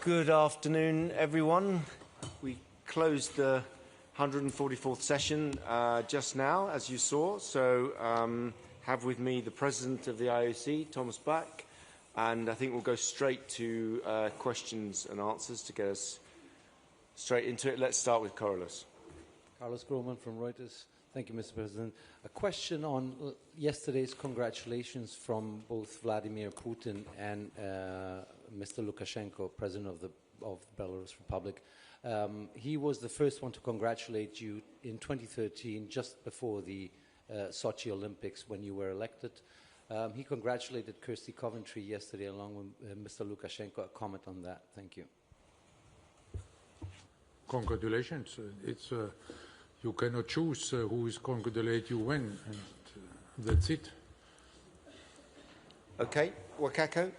Good afternoon, everyone. We closed the 144th session just now, as you saw. So have with me the President of the IOC, Thomas Bach, and I think we'll go straight to questions and answers to get us straight into it. Let's start with Carlos. Carlos Grohmann from Reuters. Thank you, Mr. President. A question on yesterday's congratulations from both Vladimir Putin and Mr. Lukashenko, President of the Belarus Republic. He was the first one to congratulate you in 2013, just before the Sochi Olympics, when you were elected. He congratulated Kirsty Coventry yesterday along with Mr. Lukashenko. A comment on that. Thank you. Congratulations. You cannot choose who is congratulate you when, and that's it. Okay, Wakako,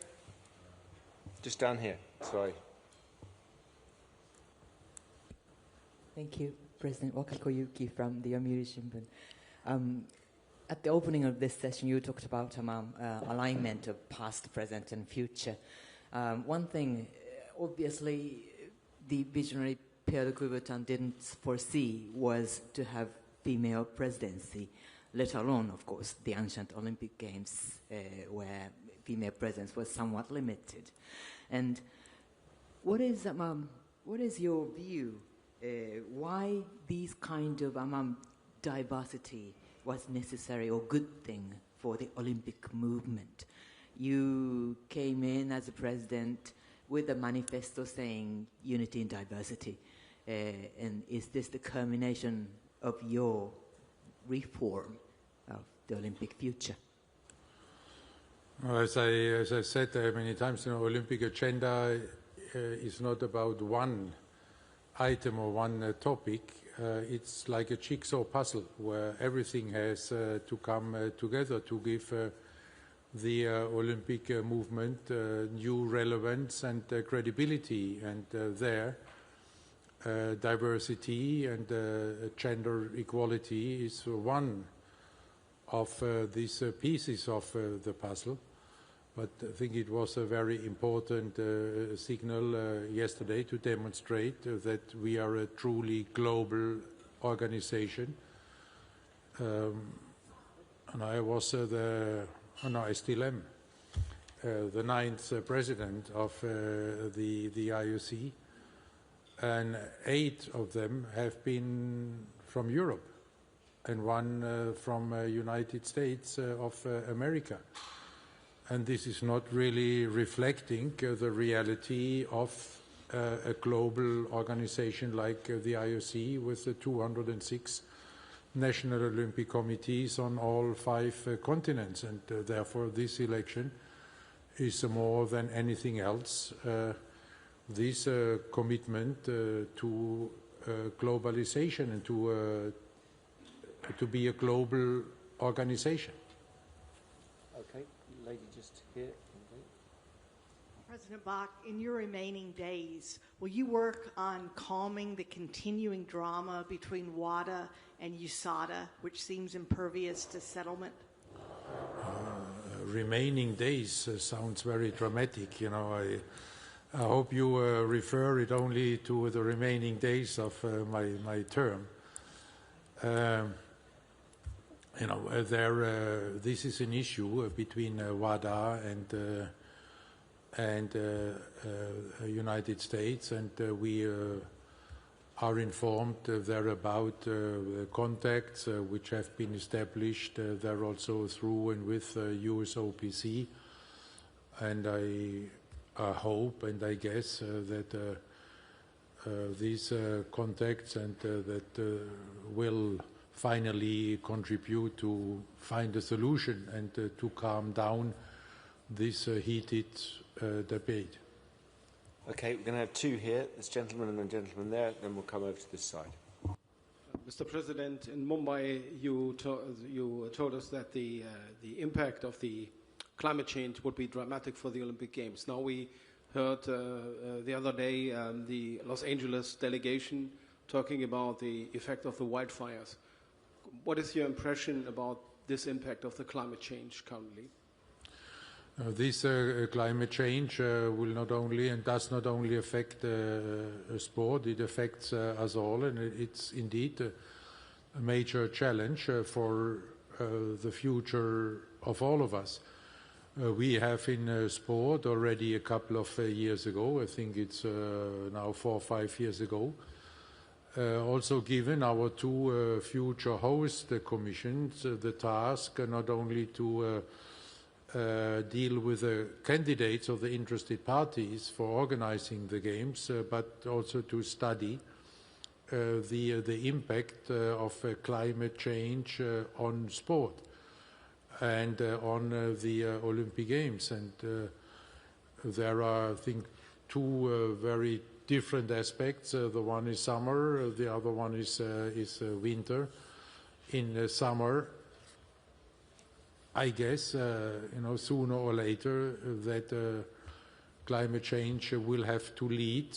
just down here. Sorry. Thank you, President. Wakako Yuki from the Yomiuri Shimbun. At the opening of this session, you talked about alignment of past, present, and future. One thing, obviously, the visionary Pierre de Coubertin didn't foresee was to have female presidency, let alone, of course, the ancient Olympic Games, where female presence was somewhat limited. And what is your view? Why these kind of diversity was necessary or good thing for the Olympic movement? You came in as a president with a manifesto saying unity in diversity. And is this the culmination of your reform of the Olympic future? As I said many times, the Olympic agenda is not about one item or one topic. It's like a jigsaw puzzle where everything has to come together to give the Olympic movement new relevance and credibility. And diversity and gender equality is one of these pieces of the puzzle. But I think it was a very important signal yesterday to demonstrate that we are a truly global organization. And I was I still am the 9th president of the IOC. And 8 of them have been from Europe and one from United States of America. And this is not really reflecting the reality of a global organization like the IOC with the 206 national Olympic committees on all 5 continents. And therefore this election is more than anything else this commitment to globalization and to be a global organization. Okay, lady just here. President Bach, in your remaining days, will you work on calming the continuing drama between WADA and USADA, which seems impervious to settlement? Remaining days sounds very dramatic, I hope you refer it only to the remaining days of my term. This is an issue between WADA and United States, and we are informed there about contacts which have been established there also through and with USOPC, and I hope and I guess that these contacts and that will finally contribute to find a solution and to calm down this heated debate. Okay, we're going to have 2 here, this gentleman and the gentleman there, then we'll come over to this side. Mr. President, in Mumbai you told us that the impact of the climate change would be dramatic for the Olympic Games. Now we heard the other day the Los Angeles delegation talking about the effect of the wildfires. What is your impression about this impact of the climate change currently? This climate change will not only and does not only affect sport, it affects us all, and it's indeed a major challenge for the future of all of us. We have in sport already a couple of years ago, I think it's now 4 or 5 years ago, also given our two future host commissions the task not only to deal with the candidates or the interested parties for organizing the games, but also to study the impact of climate change on sport and on the Olympic Games. And there are, I think, two very different aspects. The one is summer, the other one is winter. In summer, I guess, sooner or later that climate change will have to lead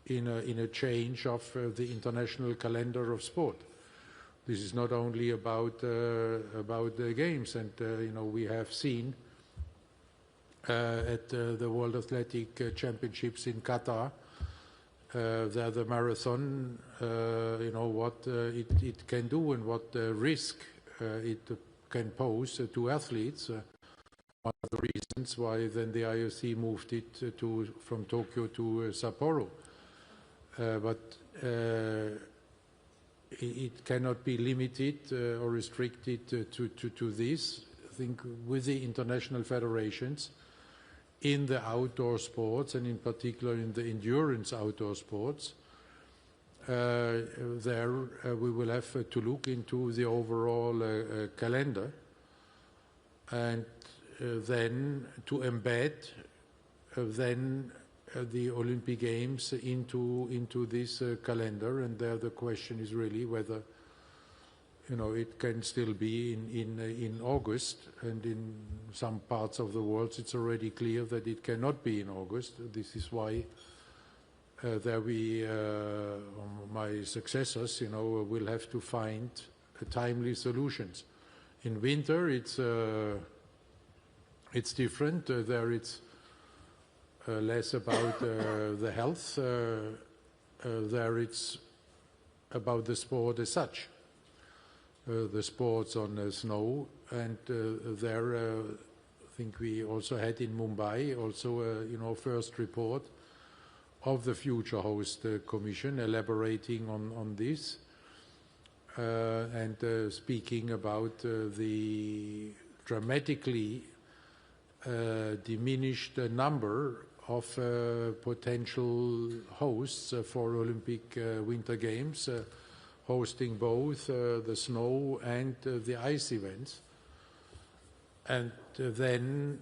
in a change of the international calendar of sport. This is not only about the games, and we have seen at the World Athletic Championships in Qatar, the marathon, what it can do and what risk it can pose to athletes. One of the reasons why then the IOC moved it from Tokyo to Sapporo. But it cannot be limited or restricted to this. I think with the international federations in the outdoor sports, and in particular in the endurance outdoor sports, there we will have to look into the overall calendar, and then to embed then the Olympic Games into this calendar. And there the question is really whether it can still be in August, and in some parts of the world it's already clear that it cannot be in August. This is why my successors, will have to find timely solutions. In winter, it's different. There, it's less about the health. There, it's about the sport as such. The sports on snow, and there, I think we also had in Mumbai also first report of the future host commission elaborating on this and speaking about the dramatically diminished number of potential hosts for Olympic Winter Games, hosting both the snow and the ice events. And then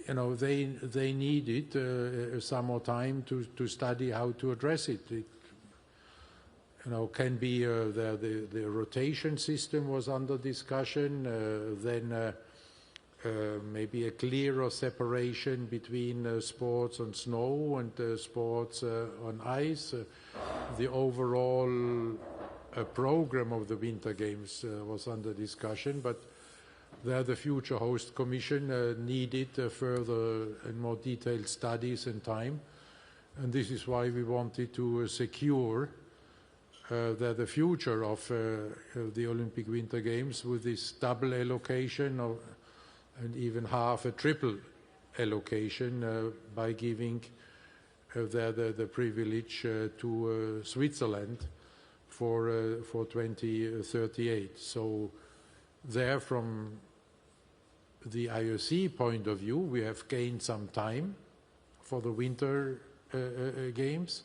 they needed some more time to study how to address it. It can be the rotation system was under discussion, then maybe a clearer separation between sports on snow and sports on ice. The overall program of the Winter Games was under discussion, but there the future host commission needed further and more detailed studies and time, and this is why we wanted to secure that the future of the Olympic Winter Games with this double allocation and even half a triple allocation by giving the privilege to Switzerland for 2038. So there, from the IOC point of view, we have gained some time for the Winter Games,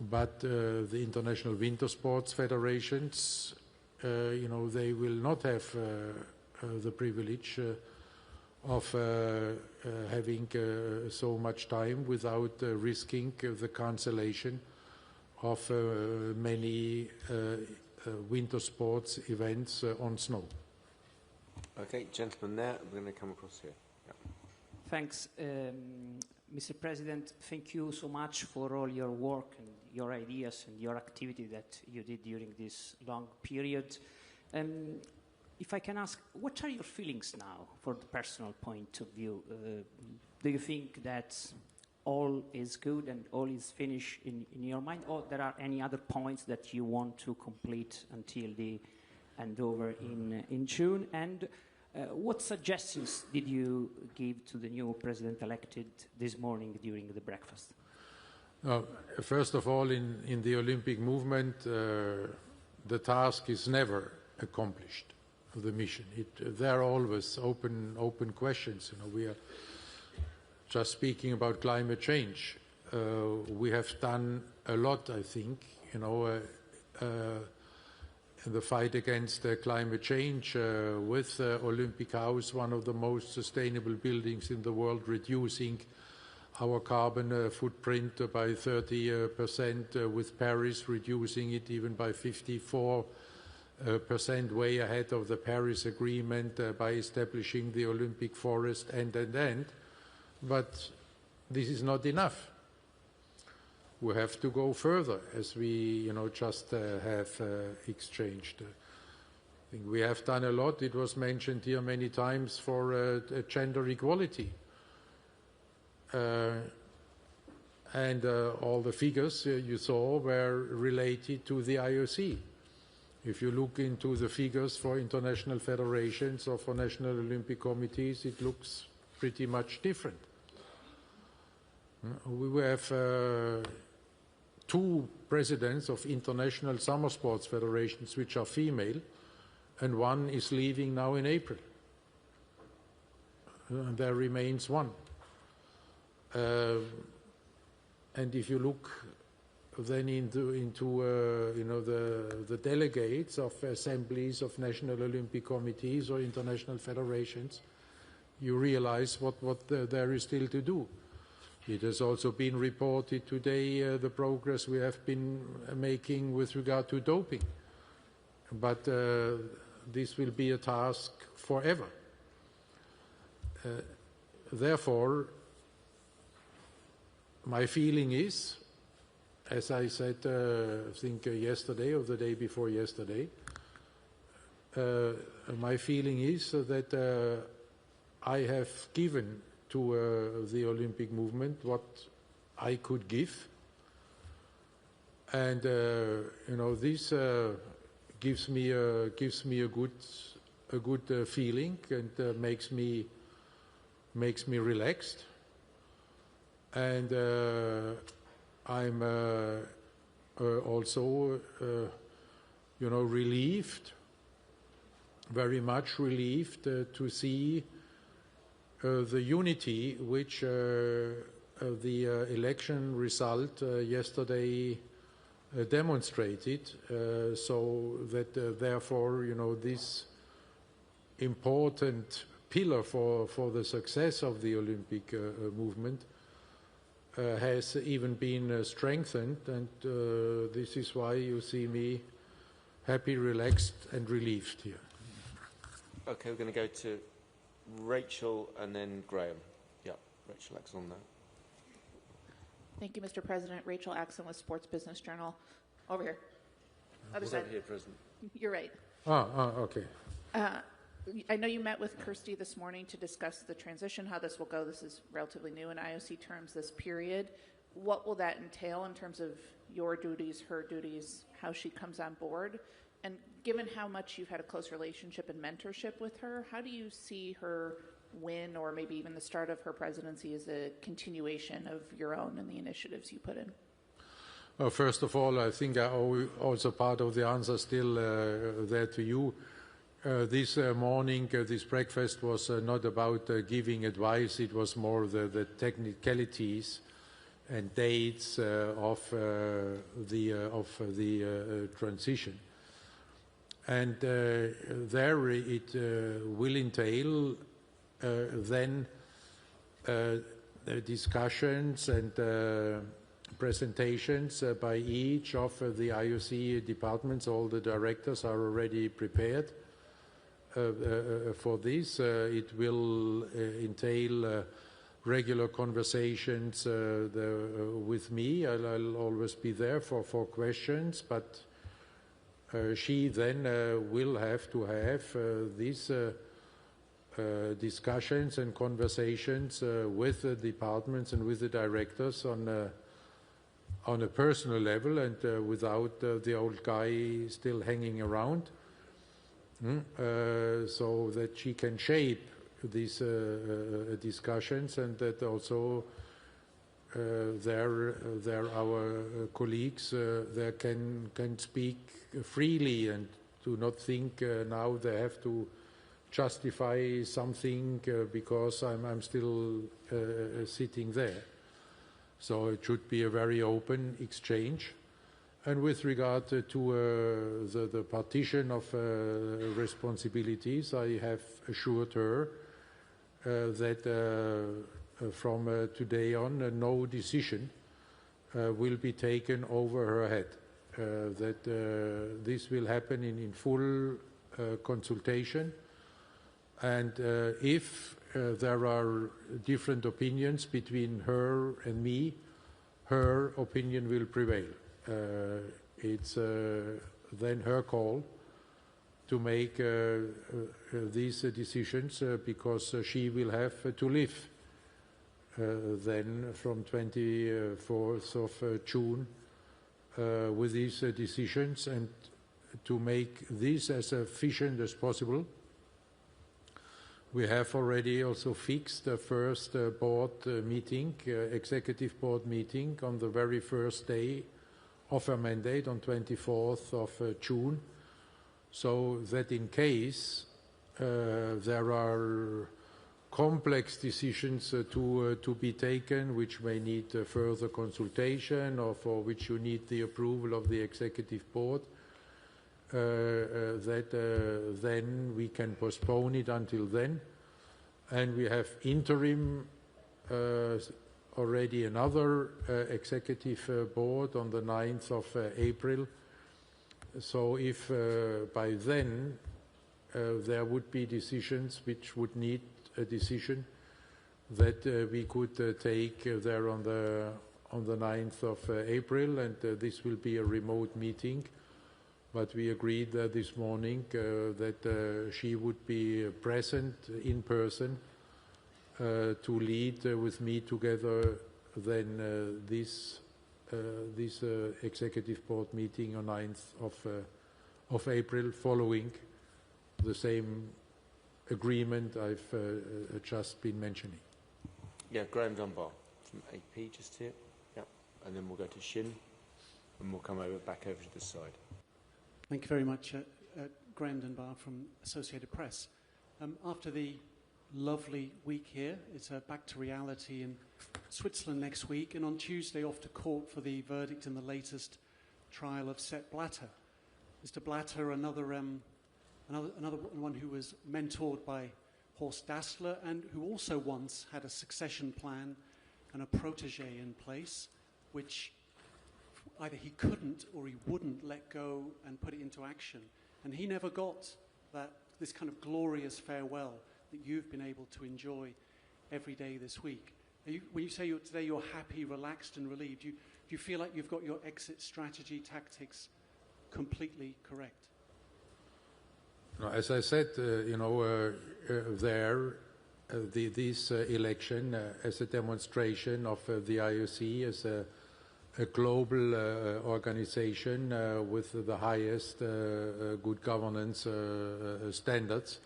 but the international winter sports federations, they will not have the privilege of having so much time without risking the cancellation of many winter sports events on snow. Okay, gentleman there, we're going to come across here. Yeah. Thanks. Mr. President, thank you so much for all your work and your ideas and your activity that you did during this long period. if I can ask, what are your feelings now, from the personal point of view? Do you think that all is good and all is finished in your mind, or there are any other points that you want to complete until the handover in June? And what suggestions did you give to the new president elected this morning during the breakfast? First of all, in the Olympic movement, the task is never accomplished, the mission. There are always open questions. You know, we are just speaking about climate change. We have done a lot, I think, you know, in the fight against climate change with Olympic House, one of the most sustainable buildings in the world, reducing our carbon footprint by 30%, with Paris reducing it even by 54%, way ahead of the Paris Agreement by establishing the Olympic forest, and. But this is not enough. We have to go further, as we, you know, just have exchanged. I think we have done a lot. It was mentioned here many times for gender equality. And all the figures you saw were related to the IOC. If you look into the figures for international federations or for national Olympic committees, it looks pretty much different. We have two presidents of international summer sports federations which are female, and one is leaving now in April. And there remains one. And if you look then into you know, the delegates of assemblies of national Olympic committees or international federations, you realize what there is still to do. It has also been reported today the progress we have been making with regard to doping. But this will be a task forever. Therefore, my feeling is, as I said, I think yesterday or the day before yesterday, my feeling is that I have given to the Olympic movement what I could give, and you know, this gives me a good feeling and makes me relaxed, and I'm also you know, relieved, very much relieved to see the unity which the election result yesterday demonstrated, so that therefore, you know, this important pillar for the success of the Olympic movement has even been strengthened, and this is why you see me happy, relaxed and relieved here. Okay, we're going to go to Rachel and then Graham. Yeah, Rachel Axon now. Thank you, Mr. President. Rachel Axon with Sports Business Journal. Over here. Other side. Over here, President. You're right. Okay. I know you met with Kirsty this morning to discuss the transition, how this will go. This is relatively new in IOC terms, this period. What will that entail in terms of your duties, her duties, how she comes on board? And given how much you've had a close relationship and mentorship with her, how do you see her win, or maybe even the start of her presidency, as a continuation of your own and the initiatives you put in? Well, first of all, I think I owe also part of the answer still there to you. This morning, this breakfast was not about giving advice. It was more the technicalities and dates of the transition. And there it will entail then discussions and presentations by each of the IOC departments. All the directors are already prepared for this. It will entail regular conversations with me. I'll always be there for questions, but she then will have to have these discussions and conversations with the departments and with the directors on a personal level and without the old guy still hanging around, so that she can shape these discussions, and that also our colleagues there can speak freely and do not think now they have to justify something because I'm still sitting there. So it should be a very open exchange. And with regard to the partition of responsibilities, I have assured her that from today on no decision will be taken over her head, that this will happen in full consultation, and if there are different opinions between her and me, her opinion will prevail. It's then her call to make these decisions because she will have to live then from 24th of June with these decisions, and to make this as efficient as possible. We have already also fixed the first board meeting, executive board meeting, on the very first day of her mandate on 24th of June, so that in case there are complex decisions to be taken which may need further consultation or for which you need the approval of the executive board, that then we can postpone it until then. And we have interim already another executive board on the 9th of April. So if by then there would be decisions which would need a decision, that we could take there on the 9th of April, and this will be a remote meeting. But we agreed this morning that she would be present in person to lead with me together then this executive board meeting on 9th of April, following the same agreement I've just been mentioning. Yeah, Graham Dunbar from AP just here. Yeah, and then we'll go to Shin, and we'll come back over to this side. Thank you very much. Graham Dunbar from Associated Press. After the lovely week here, it's back to reality in Switzerland next week, and on Tuesday off to court for the verdict in the latest trial of Sepp Blatter. Mr. Blatter, another one who was mentored by Horst Dassler and who also once had a succession plan and a protege in place, which either he couldn't or he wouldn't let go and put it into action. And he never got this kind of glorious farewell that you've been able to enjoy every day this week. When you say today you're happy, relaxed and relieved, do you feel like you've got your exit strategy, tactics completely correct? No, as I said, this election as a demonstration of the IOC as a global organization with the highest good governance standards.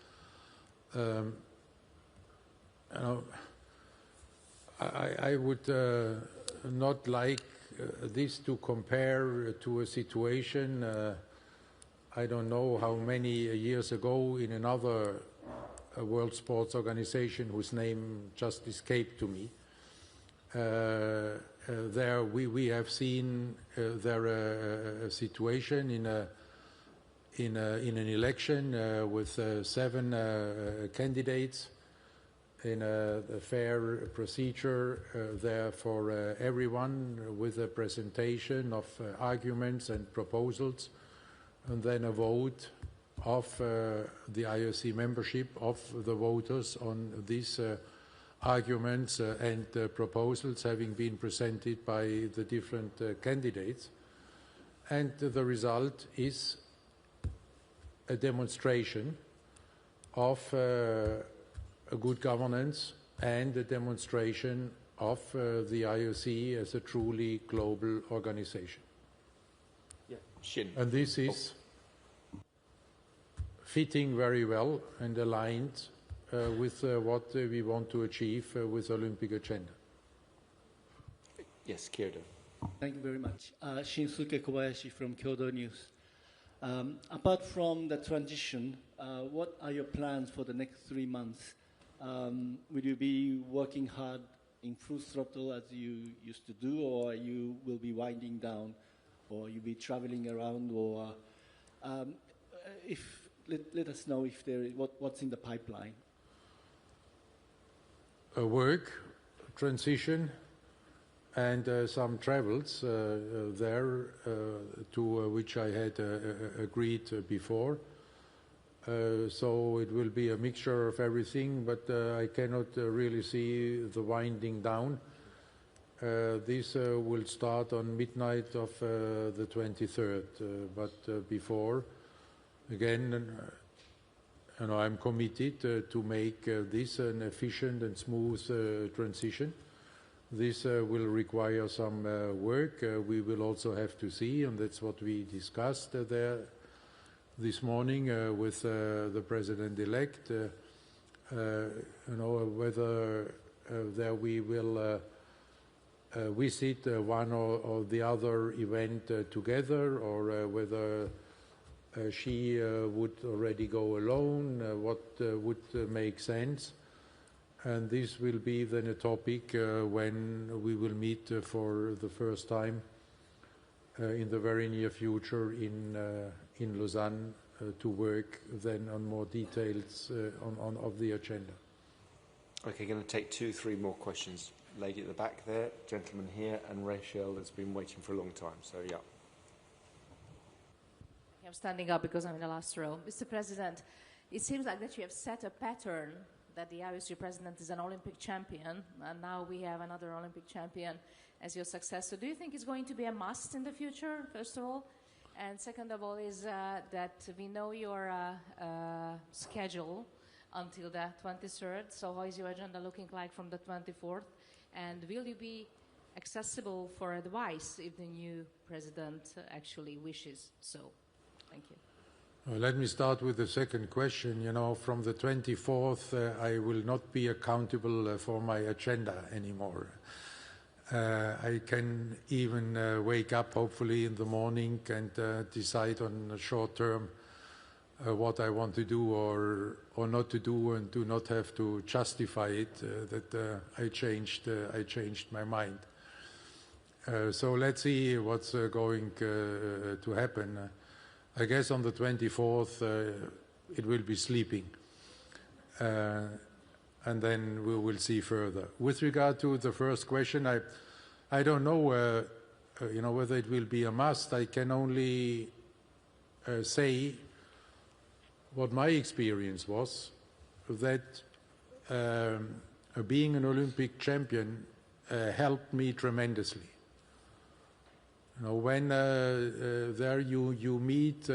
I would not like this to compare to a situation I don't know how many years ago in another world sports organization whose name just escaped to me. There we have seen there a situation in an election with 7 candidates in a fair procedure there for everyone, with a presentation of arguments and proposals, and then a vote of the IOC membership, of the voters on these arguments and proposals having been presented by the different candidates. And the result is a demonstration of a good governance and a demonstration of the IOC as a truly global organization. Yeah. Shin. And this is fitting very well and aligned with what we want to achieve with Olympic agenda. Yes, Kyoto. Thank you very much. Shinsuke Kobayashi from Kyoto News. Apart from the transition, what are your plans for the next 3 months? Will you be working hard in full throttle as you used to do, or you will be winding down, or you'll be traveling around, or let us know if there is what's in the pipeline. Work, transition, and some travels there to which I had agreed before. So it will be a mixture of everything, but I cannot really see the winding down. This will start on midnight of the 23rd, but before, again, I'm committed to make this an efficient and smooth transition. This will require some work. We will also have to see, and that's what we discussed there this morning with the president-elect, whether there we will visit one or the other event together, or whether she would already go alone, what would make sense. And this will be then a topic when we will meet for the first time in the very near future in Lausanne to work then on more details of the agenda. Okay, going to take 2-3 more questions. Lady at the back there, gentleman here, and Rachel has been waiting for a long time. So, yeah. I'm standing up because I'm in the last row. Mr. President, it seems like that you have set a pattern that the IOC President is an Olympic champion, and now we have another Olympic champion as your successor. Do you think it's going to be a must in the future, first of all? And second of all is that we know your schedule until the 23rd, so how is your agenda looking like from the 24th? And will you be accessible for advice if the new president actually wishes so? Thank you. Let me start with the second question. From the 24th, I will not be accountable for my agenda anymore. I can even wake up, hopefully, in the morning and decide on a short term what I want to do or not to do, and do not have to justify it that I changed my mind. So let's see what's going to happen. I guess on the 24th it will be sleeping, and then we will see further. With regard to the first question, I don't know, whether it will be a must. I can only say what my experience was, that being an Olympic champion helped me tremendously. When there you meet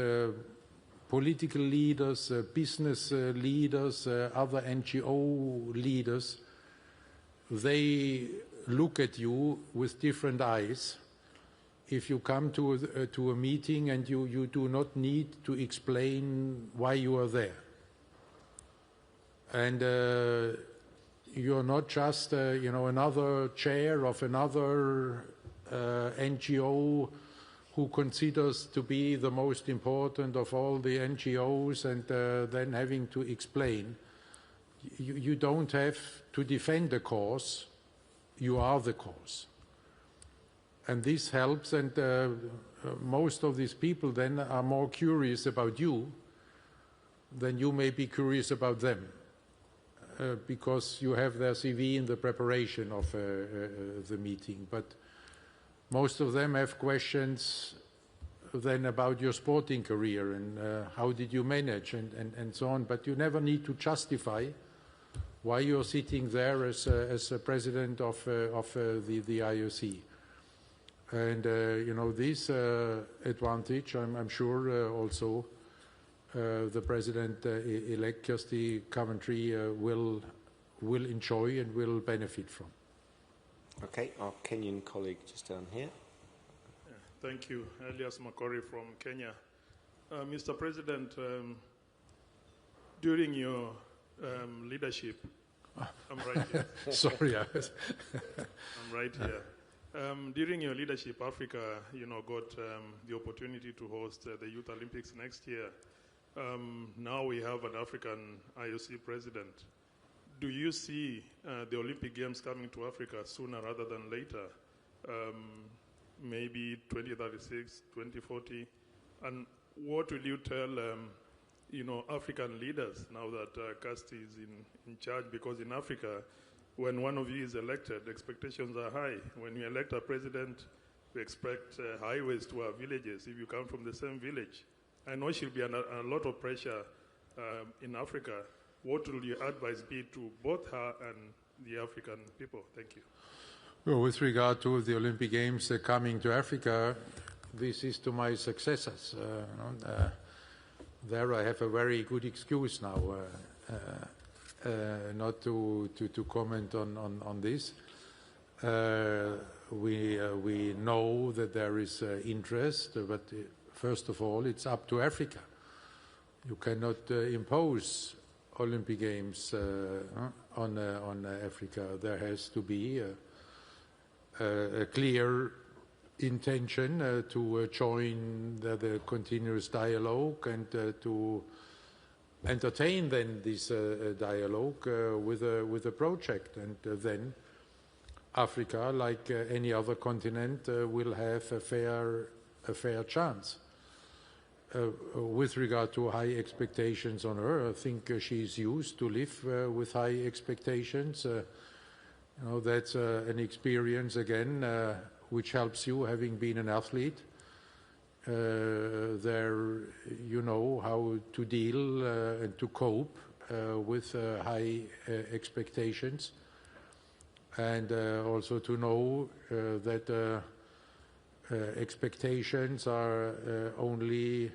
political leaders, business leaders, other NGO leaders, they look at you with different eyes. If you come to a meeting and you do not need to explain why you are there. And you're not just, another chair of another NGO who considers to be the most important of all the NGOs, and then having to explain. You don't have to defend the cause, you are the cause. And this helps, and most of these people then are more curious about you than you may be curious about them, because you have their CV in the preparation of the meeting. But most of them have questions then about your sporting career and how did you manage and so on. But you never need to justify why you're sitting there as a president of the IOC. And this advantage, I'm sure, also the President-elect Kirsty Coventry will enjoy and will benefit from. Okay, our Kenyan colleague just down here. Thank you. Elias Makori from Kenya. Mr. President, during your leadership, I'm right here. Sorry, I'm right here. During your leadership, Africa, got the opportunity to host the Youth Olympics next year. Now we have an African IOC president. Do you see the Olympic Games coming to Africa sooner rather than later? Maybe 2036, 2040? And what will you tell, African leaders now that Kirsty is in charge? Because in Africa, when one of you is elected, expectations are high. When you elect a president, we expect highways to our villages if you come from the same village. I know she'll be under a lot of pressure in Africa. What will your advice be to both her and the African people? Thank you. Well, with regard to the Olympic Games coming to Africa, this is to my successors. There I have a very good excuse now not to comment on this. We know that there is interest, but first of all, it's up to Africa. You cannot impose Olympic Games on Africa. There has to be a clear intention to join the continuous dialogue and to entertain then this dialogue with a project, and then Africa, like any other continent, will have a fair chance. With regard to high expectations on her, I think she's used to live with high expectations. That's an experience, again, which helps you, having been an athlete. There you know how to deal and to cope with high expectations, and also to know that expectations are only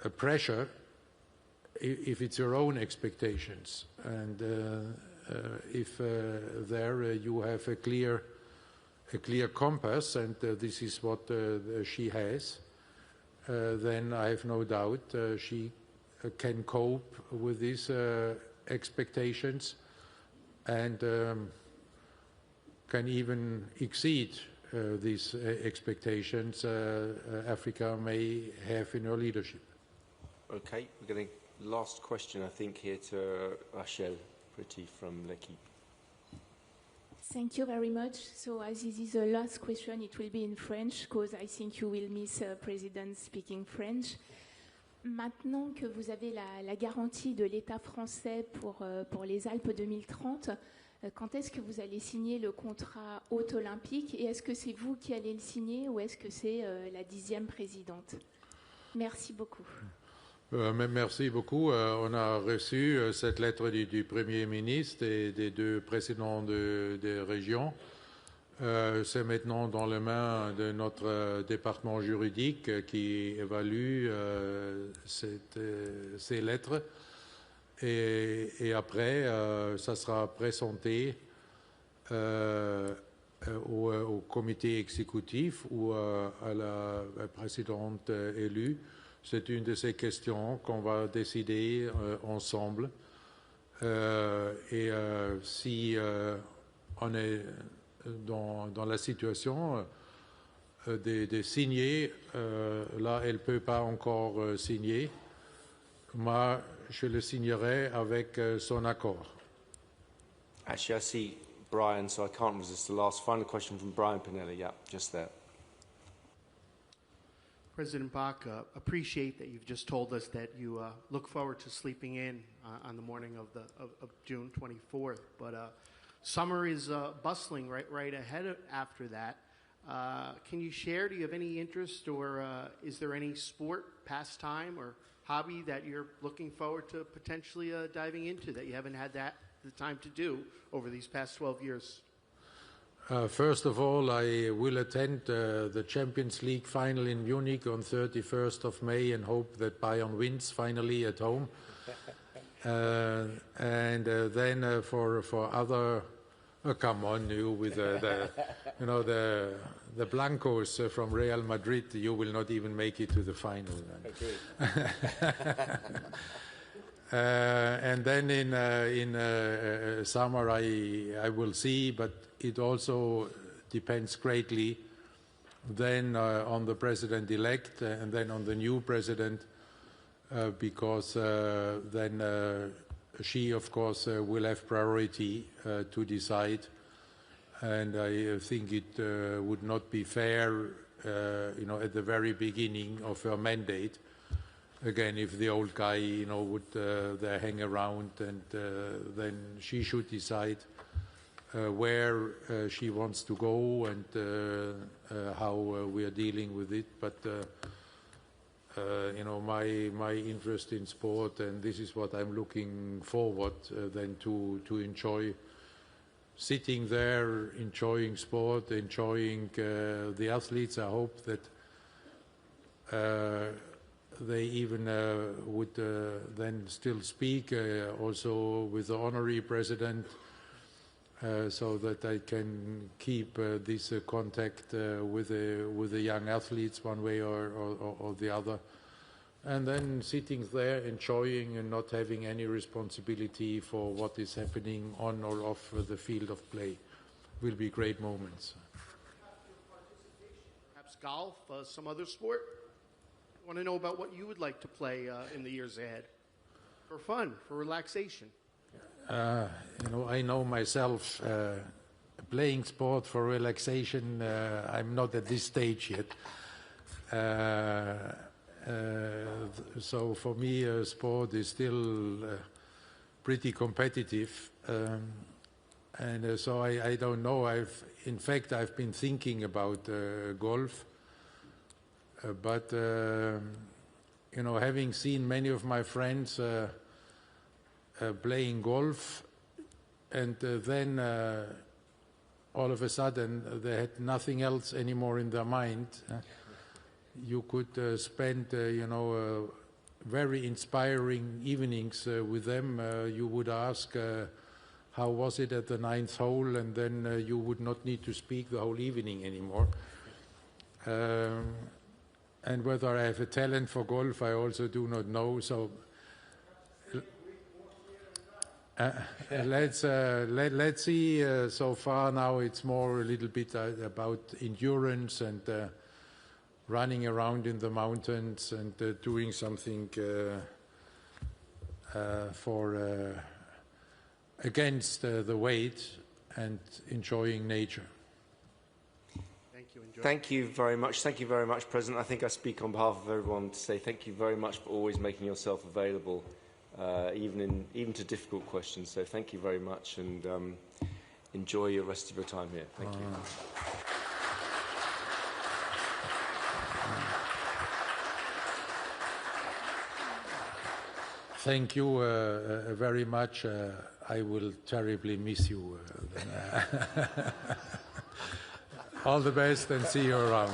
a pressure if it's your own expectations, and if there you have a clear compass, and this is what she has, then I have no doubt she can cope with these expectations and can even exceed these expectations Africa may have in her leadership. Okay, we're getting last question, I think, here to Rachel Pretty from L'Equipe. Thank you very much. So as this is the last question, it will be in French, because I think you will miss President speaking French. Maintenant que vous avez la garantie de l'État français pour les Alpes 2030, quand est-ce que vous allez signer le contrat hôte olympique, et est-ce que c'est vous qui allez le signer ou est-ce que c'est la 10e présidente? Merci beaucoup. Merci beaucoup. On a reçu cette lettre du Premier ministre et des deux présidents des régions. C'est maintenant dans les mains de notre département juridique qui évalue ces lettres. Et après, ça sera présenté au comité exécutif ou à la présidente élue. C'est une de ces questions qu'on va décider ensemble. Si on est dans la situation de signer, là, elle ne peut pas encore signer. Moi, je le signerai avec son accord. Actually, I see Brian, so I can't resist the last final question from Brian Pinelli. Yeah, just there. President Bach, appreciate that you've just told us that you look forward to sleeping in on the morning of June 24th. But summer is bustling right ahead after that. Can you share? Do you have any interest, or is there any sport, pastime, or hobby that you're looking forward to potentially diving into that you haven't had the time to do over these past 12 years? First of all, I will attend the Champions League final in Munich on 31st of May and hope that Bayern wins finally at home. And then for other, come on, you with the Blancos from Real Madrid, you will not even make it to the final. And then in summer I will see, but it also depends greatly then on the president-elect and then on the new president, because then she, of course, will have priority to decide. And I think it would not be fair, at the very beginning of her mandate, again, if the old guy, would there hang around, and then she should decide where she wants to go and how we are dealing with it. But my interest in sport, and this is what I'm looking forward then to enjoy, sitting there, enjoying sport, enjoying the athletes. I hope that they even would then still speak also with the honorary president, so that I can keep this contact with the young athletes one way or the other. And then sitting there, enjoying and not having any responsibility for what is happening on or off the field of play will be great moments. Perhaps golf, some other sport? I want to know about what you would like to play in the years ahead. For fun, for relaxation. I know myself, playing sport for relaxation, I'm not at this stage yet. So for me, sport is still pretty competitive. And so I don't know. In fact, I've been thinking about golf. But, having seen many of my friends playing golf, and then all of a sudden they had nothing else anymore in their mind, you could spend, very inspiring evenings with them. You would ask, how was it at the 9th hole? And then you would not need to speak the whole evening anymore. And whether I have a talent for golf, I also do not know. So let's see. So far now, it's more a little bit about endurance and running around in the mountains and doing something against the weight and enjoying nature. Thank you very much. Thank you very much, President. I think I speak on behalf of everyone to say thank you very much for always making yourself available, even to difficult questions. So thank you very much, and enjoy your rest of your time here. Thank you. Thank you very much. I will terribly miss you. All the best and see you around.